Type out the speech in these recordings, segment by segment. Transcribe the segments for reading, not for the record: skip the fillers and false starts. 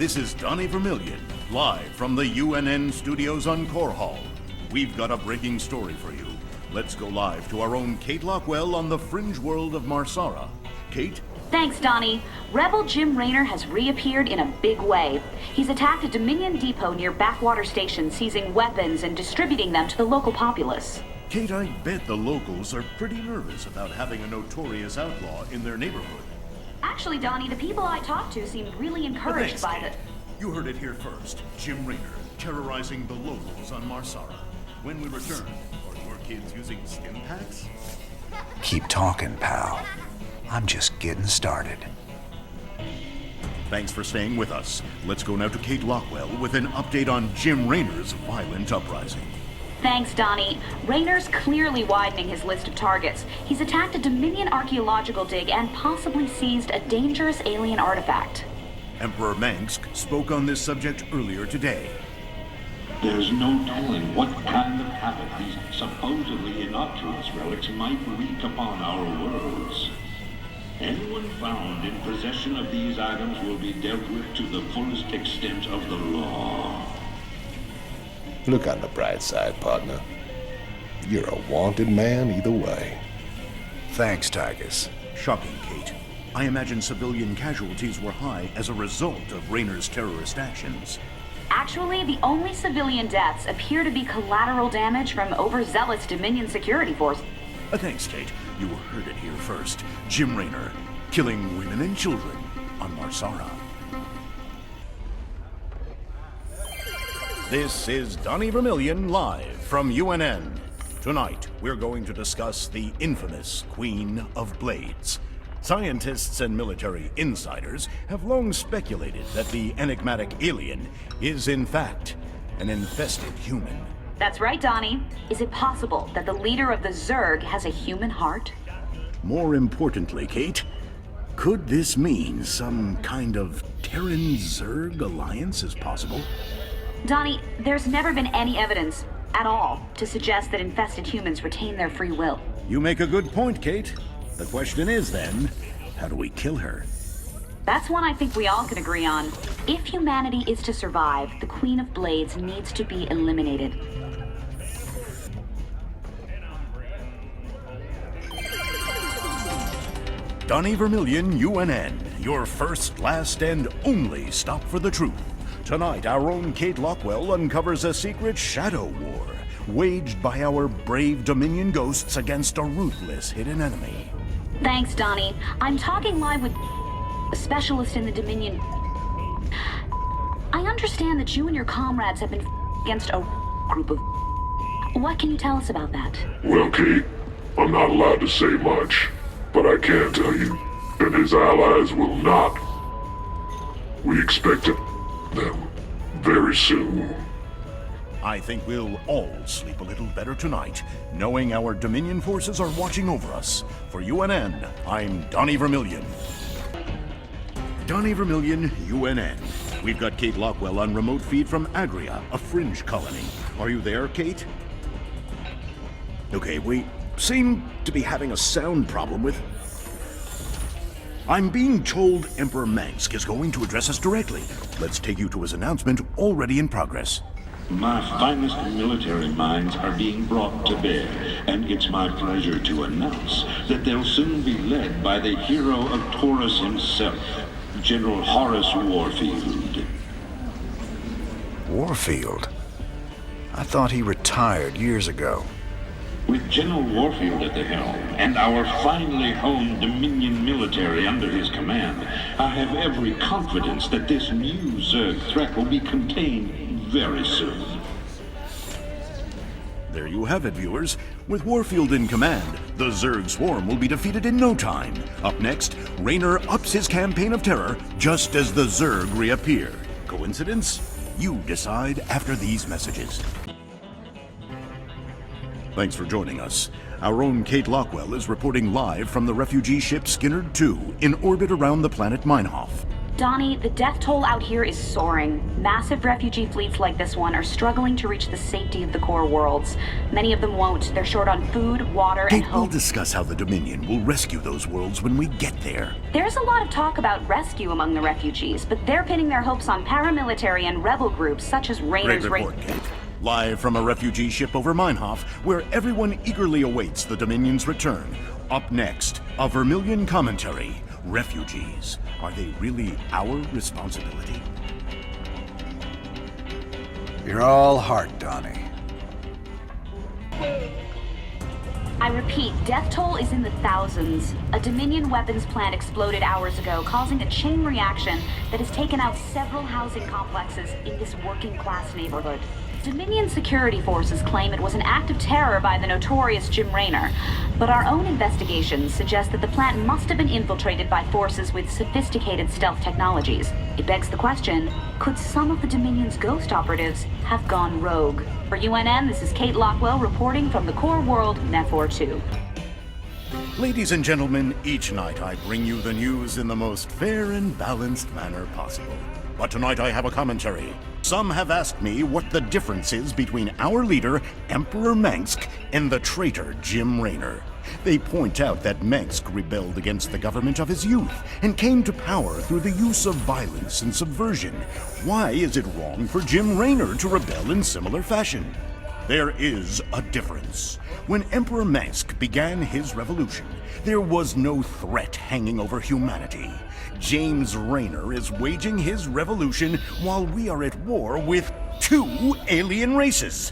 This is Donnie Vermillion, live from the UNN studios on Core Hall. We've got a breaking story for you. Let's go live to our own Kate Lockwell on the fringe world of Marsara. Kate? Thanks, Donnie. Rebel Jim Raynor has reappeared in a big way. He's attacked a Dominion depot near Backwater Station, seizing weapons and distributing them to the local populace. Kate, I bet the locals are pretty nervous about having a notorious outlaw in their neighborhood. Actually, Donnie, the people I talked to seemed really encouraged by Kate. You heard it here first. Jim Raynor terrorizing the locals on Marsara. When we return, are your kids using stim packs? Keep talking, pal. I'm just getting started. Thanks for staying with us. Let's go now to Kate Lockwell with an update on Jim Raynor's violent uprising. Thanks, Donnie. Raynor's clearly widening his list of targets. He's attacked a Dominion archaeological dig and possibly seized a dangerous alien artifact. Emperor Mangsk spoke on this subject earlier today. There's no telling what kind of havoc these supposedly innocuous relics might wreak upon our worlds. Anyone found in possession of these items will be dealt with to the fullest extent of the law. Look on the bright side, partner. You're a wanted man either way. Thanks, Tigers. Shocking, Kate. I imagine civilian casualties were high as a result of Raynor's terrorist actions. Actually, the only civilian deaths appear to be collateral damage from overzealous Dominion security force. Thanks, Kate. You heard it here first. Jim Raynor, killing women and children on Marsara. This is Donnie Vermillion live from UNN. Tonight, we're going to discuss the infamous Queen of Blades. Scientists and military insiders have long speculated that the enigmatic alien is, in fact, an infested human. That's right, Donnie. Is it possible that the leader of the Zerg has a human heart? More importantly, Kate, could this mean some kind of Terran-Zerg alliance is possible? Donnie, there's never been any evidence at all to suggest that infested humans retain their free will. You make a good point, Kate. The question is then, how do we kill her? That's one I think we all can agree on. If humanity is to survive, the Queen of Blades needs to be eliminated. Donnie Vermillion, UNN, your first, last, and only stop for the truth. Tonight, our own Kate Lockwell uncovers a secret shadow war waged by our brave Dominion ghosts against a ruthless hidden enemy. Thanks, Donnie. I'm talking live with a specialist in the Dominion. I understand that you and your comrades have been against a group of... What can you tell us about that? Well, Kate, I'm not allowed to say much, but I can tell you that his allies will not. We expect them very soon. I think we'll all sleep a little better tonight, knowing our Dominion forces are watching over us. For UNN, I'm Donnie Vermillion. Donnie Vermillion, UNN. We've got Kate Lockwell on remote feed from Agria, a fringe colony. Are you there, Kate? Okay, we seem to be having a sound problem with... I'm being told Emperor Mangsk is going to address us directly. Let's take you to his announcement already in progress. My finest military minds are being brought to bear, and it's my pleasure to announce that they'll soon be led by the hero of Taurus himself, General Horace Warfield. Warfield? I thought he retired years ago. With General Warfield at the helm, and our finely honed Dominion military under his command, I have every confidence that this new Zerg threat will be contained very soon. There you have it, viewers. With Warfield in command, the Zerg swarm will be defeated in no time. Up next, Raynor ups his campaign of terror just as the Zerg reappear. Coincidence? You decide after these messages. Thanks for joining us. Our own Kate Lockwell is reporting live from the refugee ship Skinner II in orbit around the planet Meinhof. Donnie, the death toll out here is soaring. Massive refugee fleets like this one are struggling to reach the safety of the core worlds. Many of them won't. They're short on food, water, and Kate, we'll hope. discuss how the Dominion will rescue those worlds when we get there. There's a lot of talk about rescue among the refugees, but they're pinning their hopes on paramilitary and rebel groups such as Rainer's... Great report, Kate. Live from a refugee ship over Meinhof, where everyone eagerly awaits the Dominion's return. Up next, a Vermilion commentary. Refugees. Are they really our responsibility? You're all heart, Donnie. I repeat, death toll is in the thousands. A Dominion weapons plant exploded hours ago, causing a chain reaction that has taken out several housing complexes in this working-class neighborhood. Dominion security forces claim it was an act of terror by the notorious Jim Raynor, but our own investigations suggest that the plant must have been infiltrated by forces with sophisticated stealth technologies. It begs the question, could some of the Dominion's ghost operatives have gone rogue? For UNN, this is Kate Lockwell reporting from the core world, Nephor 2. Ladies and gentlemen, each night I bring you the news in the most fair and balanced manner possible. But tonight I have a commentary. Some have asked me what the difference is between our leader, Emperor Mengsk, and the traitor Jim Raynor. They point out that Mengsk rebelled against the government of his youth and came to power through the use of violence and subversion. Why is it wrong for Jim Raynor to rebel in similar fashion? There is a difference. When Emperor Mengsk began his revolution, there was no threat hanging over humanity. James Raynor is waging his revolution while we are at war with 2 alien races.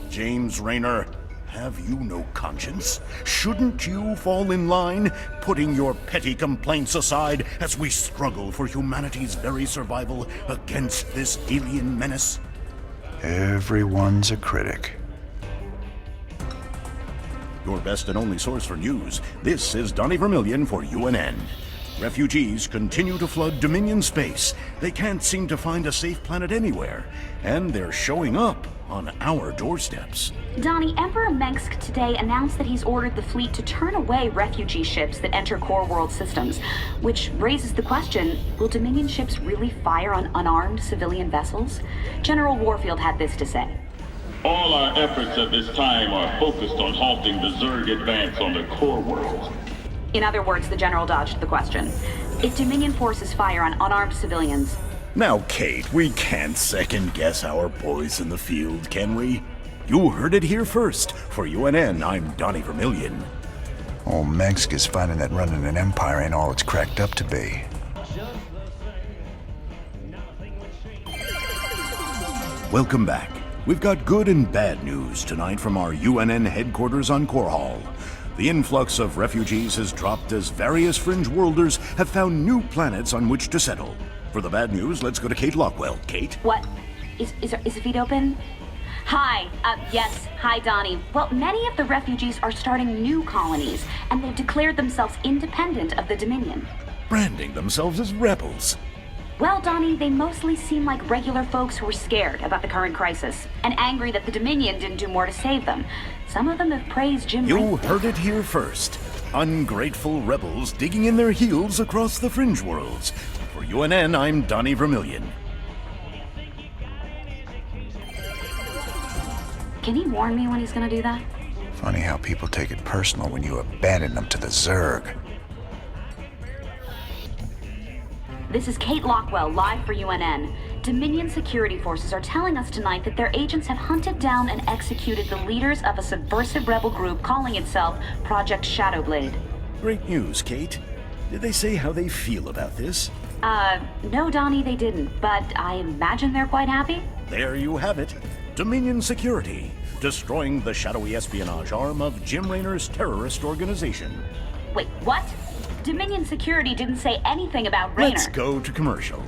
James Raynor, have you no conscience? Shouldn't you fall in line, putting your petty complaints aside as we struggle for humanity's very survival against this alien menace? Everyone's a critic. Your best and only source for news. This is Donnie Vermilion for UNN. Refugees continue to flood Dominion space. They can't seem to find a safe planet anywhere, and they're showing up on our doorsteps. Donnie, Emperor Mengsk today announced that he's ordered the fleet to turn away refugee ships that enter core world systems, which raises the question, will Dominion ships really fire on unarmed civilian vessels? General Warfield had this to say. All our efforts at this time are focused on halting the Zerg advance on the core world. In other words, the General dodged the question. If Dominion forces fire on unarmed civilians... Now, Kate, we can't second-guess our boys in the field, can we? You heard it here first. For UNN, I'm Donnie Vermilion. Old Mengsk is finding that running an empire ain't all it's cracked up to be. Welcome back. We've got good and bad news tonight from our UNN headquarters on Core Hall. The influx of refugees has dropped as various fringe worlders have found new planets on which to settle. For the bad news, let's go to Kate Lockwell. Kate? What? Is the feed open? Hi. Yes. Hi, Donnie. Well, many of the refugees are starting new colonies, and they've declared themselves independent of the Dominion. Branding themselves as rebels. Well, Donnie, they mostly seem like regular folks who are scared about the current crisis, and angry that the Dominion didn't do more to save them. Some of them have praised Jim Raynor. You heard it here first. Ungrateful rebels digging in their heels across the fringe worlds. For UNN, I'm Donnie Vermilion. Can he warn me when he's gonna do that? Funny how people take it personal when you abandon them to the Zerg. This is Kate Lockwell, live for UNN. Dominion security forces are telling us tonight that their agents have hunted down and executed the leaders of a subversive rebel group calling itself Project Shadowblade. Great news, Kate. Did they say how they feel about this? No, Donnie, they didn't, but I imagine they're quite happy. There you have it. Dominion Security, destroying the shadowy espionage arm of Jim Raynor's terrorist organization. Wait, what? Dominion Security didn't say anything about Raynor. Let's go to commercial.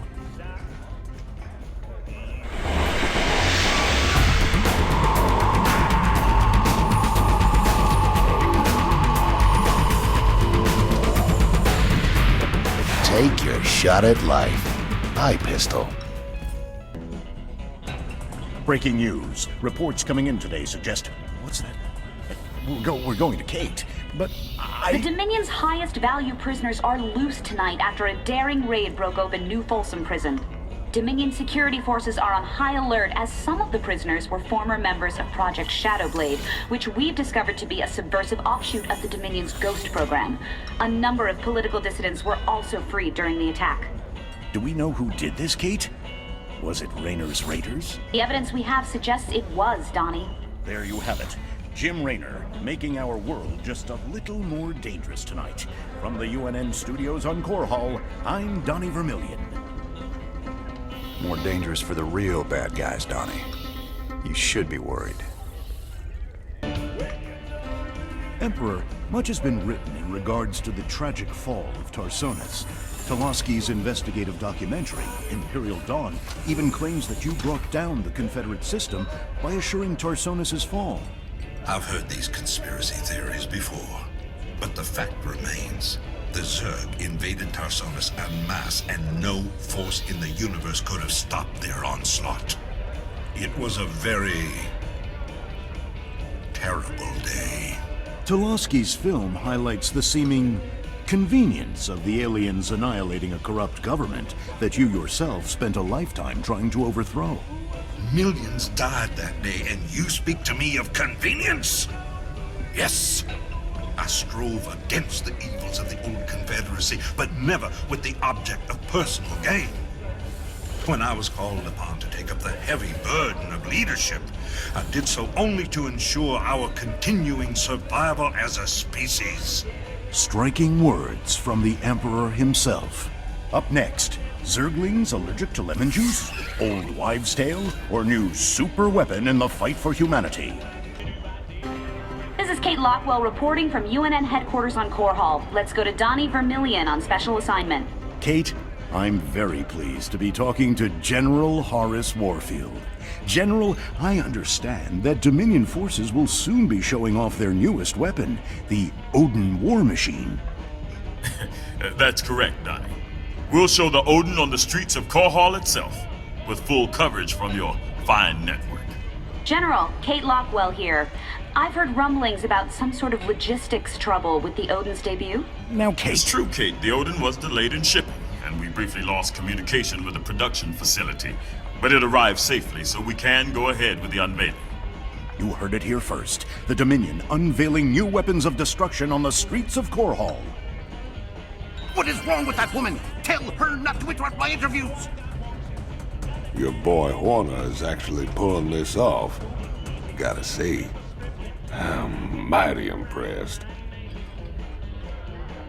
Take your shot at life. Eye pistol. Breaking news. Reports coming in today suggest... What's that? We're going to Kate. But The Dominion's highest value prisoners are loose tonight after a daring raid broke open New Folsom Prison. Dominion security forces are on high alert as some of the prisoners were former members of Project Shadowblade, which we've discovered to be a subversive offshoot of the Dominion's Ghost program. A number of political dissidents were also freed during the attack. do we know who did this, Kate? Was it Raynor's Raiders? The evidence we have suggests it was, Donnie. There you have it. Jim Raynor, making our world just a little more dangerous tonight. From the UNN studios on Core Hall, I'm Donnie Vermillion. More dangerous for the real bad guys, Donnie. You should be worried. Emperor, much has been written in regards to the tragic fall of Tarsonis. Toloski's investigative documentary, Imperial Dawn, even claims that you brought down the Confederate system by assuring Tarsonis' fall. I've heard these conspiracy theories before, but the fact remains. The Zerg invaded Tarsonis en masse, and no force in the universe could have stopped their onslaught. It was a very terrible day. Toloski's film highlights the seeming convenience of the aliens annihilating a corrupt government that you yourself spent a lifetime trying to overthrow. Millions died that day, and you speak to me of convenience? Yes, I strove against the evils of the old Confederacy, but never with the object of personal gain. When I was called upon to take up the heavy burden of leadership, I did so only to ensure our continuing survival as a species. Striking words from the Emperor himself. Up next, Zerglings allergic to lemon juice? Old wives' tale? Or new super weapon in the fight for humanity? This is Kate Lockwell reporting from UNN headquarters on Core Hall. Let's go to Donnie Vermillion on special assignment. Kate, I'm very pleased to be talking to General Horace Warfield. General, I understand that Dominion forces will soon be showing off their newest weapon, the Odin War Machine. That's correct, Donnie. We'll show the Odin on the streets of Core Hall itself, with full coverage from your fine network. General, Kate Lockwell here. I've heard rumblings about some sort of logistics trouble with the Odin's debut. Now, Kate... It's true, Kate. The Odin was delayed in shipping, and we briefly lost communication with the production facility. But it arrived safely, so we can go ahead with the unveiling. You heard it here first. The Dominion unveiling new weapons of destruction on the streets of Core Hall. What is wrong with that woman? Tell her not to interrupt my interviews! Your boy Horner is actually pulling this off. Gotta say, I'm mighty impressed.